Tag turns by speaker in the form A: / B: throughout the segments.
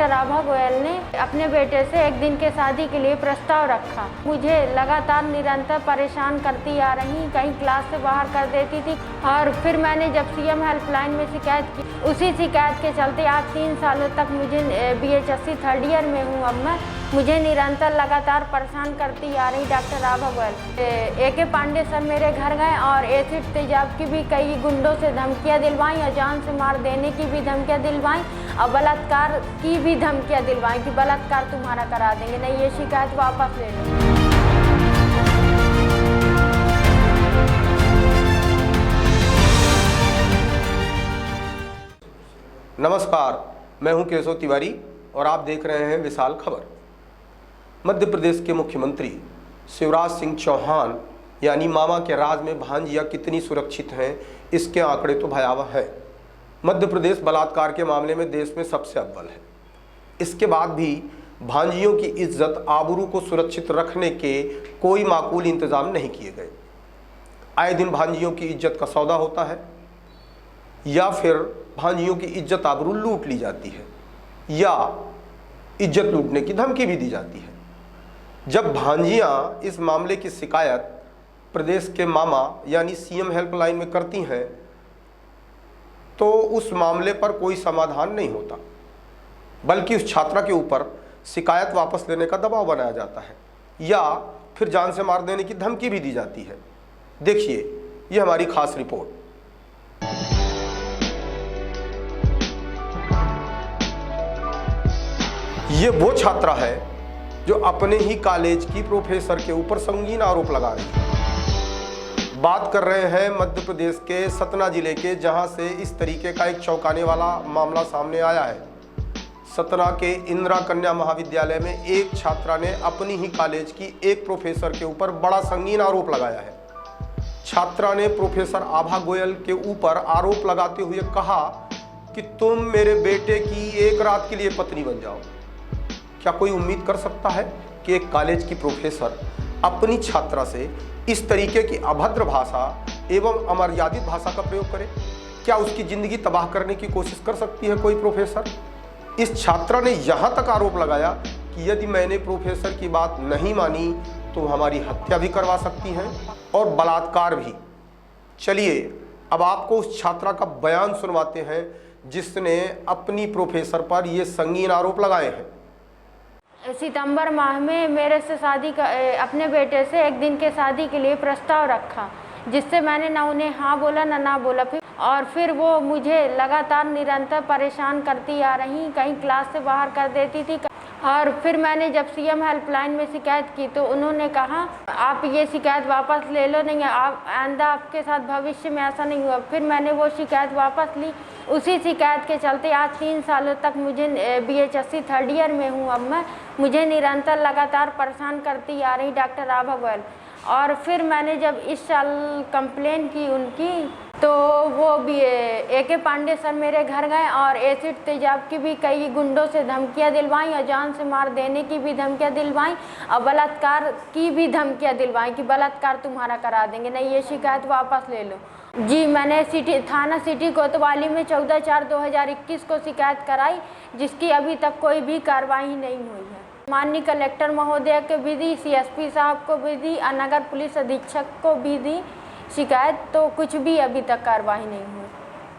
A: Doctor आभा गोयल ने अपने बेटे से एक दिन के शादी के लिए प्रस्ताव रखा। मुझे लगातार निरंतर परेशान करती आ रही, कहीं क्लास से बाहर कर देती थी और फिर मैंने जब सीएम हेल्पलाइन में शिकायत की, उसी शिकायत के चलते आज 3 सालों तक मुझे बीएचएससी 3rd ईयर में हूँ। अब मैं मुझे निरंतर लगातार परेशान करती आ रही डॉक्टर आभा गोयल। एके पांडे सर मेरे घर गए और एसिड तेजाब की भी कई गुंडों से धमकियां दिलवाई और जान से मार देने की भी धमकियां दिलवाई और बलात्कार की भी धमकियां दिलवाई कि बलात्कार तुम्हारा करा देंगे, नहीं ये शिकायत वापस ले लो।
B: नमस्कार, मैं हूं केशव तिवारी और आप देख रहे हैं विशाल खबर। मध्य प्रदेश के मुख्यमंत्री शिवराज सिंह चौहान यानी मामा के राज में भांजिया कितनी सुरक्षित हैं, इसके आंकड़े तो भयावह हैं। मध्य प्रदेश बलात्कार के मामले में देश में सबसे अव्वल है। इसके बाद भी भांजियों की इज्जत आबरू को सुरक्षित रखने के कोई माकूल इंतजाम नहीं किए गए। आए दिन भांजियों की इज्जत का सौदा होता है या फिर भांजियों की इज्जत आबरू लूट ली जाती है या इज्जत लूटने की धमकी भी दी जाती है। जब भांजियां इस मामले की शिकायत प्रदेश के मामा यानी सीएम हेल्पलाइन में करती हैं तो उस मामले पर कोई समाधान नहीं होता, बल्कि उस छात्रा के ऊपर शिकायत वापस लेने का दबाव बनाया जाता है या फिर जान से मार देने की धमकी भी दी जाती है। देखिए ये हमारी खास रिपोर्ट। ये वो छात्रा है जो अपने ही कॉलेज की प्रोफेसर के ऊपर संगीन आरोप लगा रही है। बात कर रहे हैं मध्य प्रदेश के सतना जिले के, जहां से इस तरीके का एक चौंकाने वाला मामला सामने आया है। सतना के इंदिरा कन्या महाविद्यालय में एक छात्रा ने अपनी ही कॉलेज की एक प्रोफेसर के ऊपर बड़ा संगीन आरोप लगाया है। छात्रा ने प्रोफेसर आभा गोयल के ऊपर आरोप लगाते हुए कहा कि तुम मेरे बेटे की एक रात के लिए पत्नी बन जाओ। क्या कोई उम्मीद कर सकता है कि एक कॉलेज की प्रोफेसर अपनी छात्रा से इस तरीके की अभद्र भाषा एवं अमर्यादित भाषा का प्रयोग करे? क्या उसकी जिंदगी तबाह करने की कोशिश कर सकती है कोई प्रोफेसर? इस छात्रा ने यहां तक आरोप लगाया कि यदि मैंने प्रोफेसर की बात नहीं मानी तो हमारी हत्या भी करवा सकती हैं और बलात्कार भी। चलिए अब आपको उस छात्रा का बयान सुनवाते हैं जिसने अपनी प्रोफेसर पर ये संगीन आरोप लगाए हैं।
A: सितंबर माह में मेरे से अपने बेटे से एक दिन के शादी के लिए प्रस्ताव रखा, जिससे मैंने ना उन्हें हाँ बोला ना बोला। फिर वो मुझे लगातार निरंतर परेशान करती आ रही, कहीं क्लास से बाहर कर देती थी। और फिर मैंने जब सीएम हेल्पलाइन में शिकायत की तो उन्होंने कहा आप ये शिकायत वापस ले लो, नहीं आप आइंदा आपके साथ भविष्य में ऐसा नहीं हुआ। फिर मैंने वो शिकायत वापस ली। उसी शिकायत के चलते आज 3 सालों तक मुझे बीएचएससी 3rd ईयर में हूँ। अब मैं मुझे निरंतर लगातार परेशान करती आ रही डॉक्टर आभा गोयल। और फिर मैंने जब इस साल कंप्लेन की उनकी तो वो भी एके पांडे सर मेरे घर गए और एसिड तेजाब की भी कई गुंडों से धमकियां दिलवाई और जान से मार देने की भी धमकियां दिलवाई और बलात्कार की भी धमकियां दिलवाई कि बलात्कार तुम्हारा करा देंगे, नहीं ये शिकायत वापस ले लो। जी मैंने थाना सिटी कोतवाली में 14/4/2021 को शिकायत कराई, जिसकी अभी तक कोई भी कार्रवाई नहीं हुई है। माननीय कलेक्टर महोदय को भी दी, सीएसपी साहब को भी दी और नगर पुलिस अधीक्षक को भी दी शिकायत, तो कुछ भी अभी तक कार्रवाई नहीं हुई।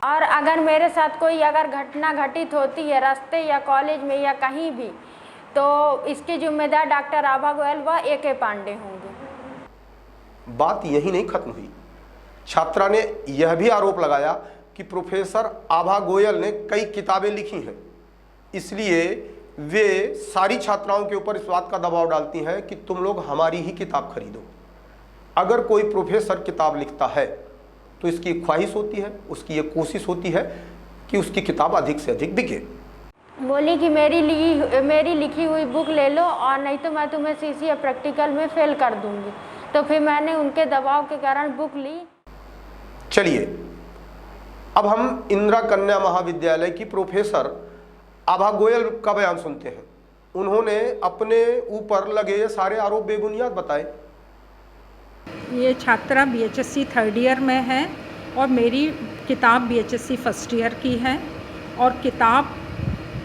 A: और अगर मेरे साथ कोई घटना घटित होती है रास्ते या कॉलेज में या कहीं भी, तो इसके जिम्मेदार डॉक्टर आभा गोयल व एके पांडे होंगे।
B: बात यही नहीं खत्म हुई। छात्रा ने यह भी आरोप लगाया कि प्रोफेसर आभा गोयल ने कई किताबें लिखी हैं, इसलिए वे सारी छात्राओं के ऊपर इस बात का दबाव डालती हैं कि तुम लोग हमारी ही किताब खरीदो। अगर कोई प्रोफेसर किताब लिखता है तो इसकी ख्वाहिश होती है, उसकी ये कोशिश होती है कि उसकी किताब अधिक से अधिक बिके।
A: बोली कि मेरी लिखी हुई बुक ले लो और नहीं तो मैं तुम्हें सीसी या प्रैक्टिकल में फेल कर दूंगी। तो फिर मैंने उनके दबाव के कारण बुक ली।
B: चलिए अब हम इंदिरा कन्या महाविद्यालय की प्रोफेसर आभा गोयल का बयान सुनते हैं। उन्होंने अपने ऊपर लगे ये सारे आरोप बेबुनियाद बताए।
C: ये छात्रा बीएचएससी 3rd ईयर में है और मेरी किताब बीएचएससी 1st ईयर की है और किताब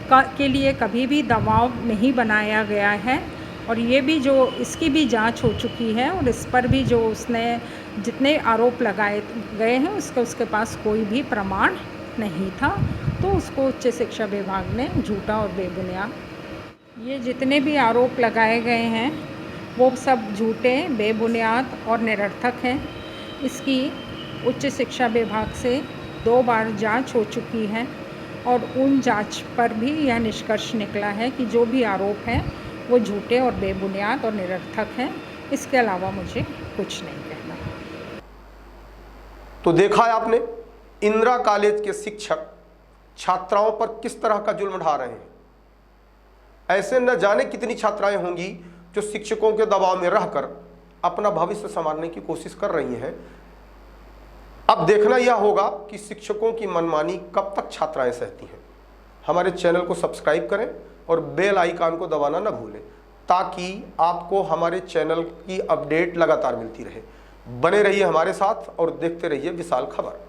C: के लिए कभी भी दबाव नहीं बनाया गया है। और ये भी जो इसकी भी जांच हो चुकी है और इस पर भी जो उसने जितने आरोप लगाए गए हैं उसके पास कोई भी प्रमाण नहीं था, तो उसको उच्च शिक्षा विभाग ने झूठा और बेबुनियाद, ये जितने भी आरोप लगाए गए हैं वो सब झूठे, बेबुनियाद और निरर्थक हैं। इसकी उच्च शिक्षा विभाग से 2 बार जांच हो चुकी है और उन जांच पर भी यह निष्कर्ष निकला है कि जो भी आरोप हैं वो झूठे और बेबुनियाद और निरर्थक हैं। इसके अलावा मुझे कुछ नहीं कहना।
B: तो देखा है आपने, इंदिरा कॉलेज के शिक्षक छात्राओं पर किस तरह का जुल्म ढा रहे हैं। ऐसे न जाने कितनी छात्राएं होंगी जो शिक्षकों के दबाव में रहकर अपना भविष्य संवारने की कोशिश कर रही हैं। अब देखना यह होगा कि शिक्षकों की मनमानी कब तक छात्राएं सहती हैं। हमारे चैनल को सब्सक्राइब करें और बेल आइकन को दबाना न भूलें, ताकि आपको हमारे चैनल की अपडेट लगातार मिलती रहे। बने रहिए हमारे साथ और देखते रहिए विशाल खबर।